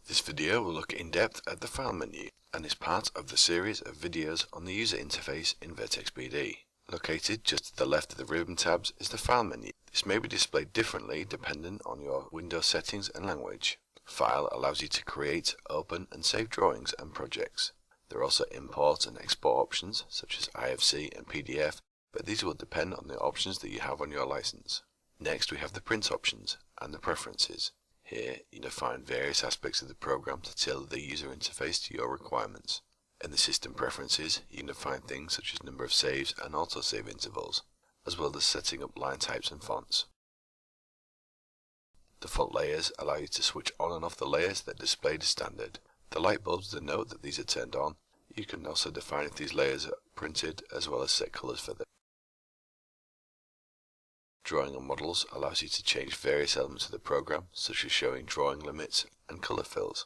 This video will look in depth at the File menu and is part of the series of videos on the user interface in Vertex BD. Located just to the left of the ribbon tabs is the File menu. This may be displayed differently dependent on your Windows settings and language. File allows you to create, open and save drawings and projects. There are also import and export options such as IFC and PDF, but these will depend on the options that you have on your license. Next we have the print options and the preferences. Here you can find various aspects of the program to tailor the user interface to your requirements. In the system preferences you can define things such as number of saves and autosave intervals, as well as setting up line types and fonts. Default layers allow you to switch on and off the layers that are displayed as standard. The light bulbs denote that these are turned on. You can also define if these layers are printed as well as set colours for them. Drawing on models allows you to change various elements of the program, such as showing drawing limits and colour fills.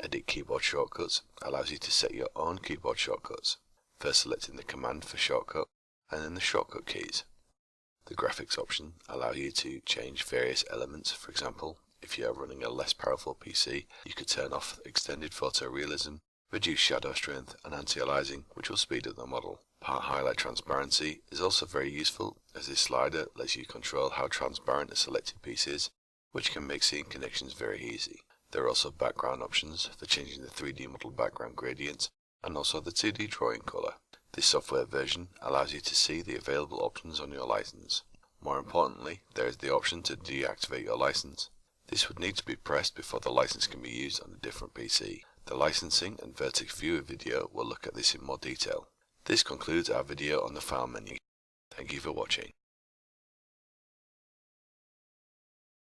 Edit keyboard shortcuts allows you to set your own keyboard shortcuts, first selecting the command for shortcut and then the shortcut keys. The graphics option allows you to change various elements. For example, if you are running a less powerful PC, you could turn off extended photorealism, reduce shadow strength and anti-aliasing, which will speed up the model. Part highlight transparency is also very useful, as this slider lets you control how transparent a selected piece is, which can make seeing connections very easy. There are also background options for changing the 3D model background gradient and also the 2D drawing colour. This software version allows you to see the available options on your license. More importantly, there is the option to deactivate your license. This would need to be pressed before the license can be used on a different PC. The licensing and Vertex Viewer video will look at this in more detail. This concludes our video on the File menu. Thank you for watching.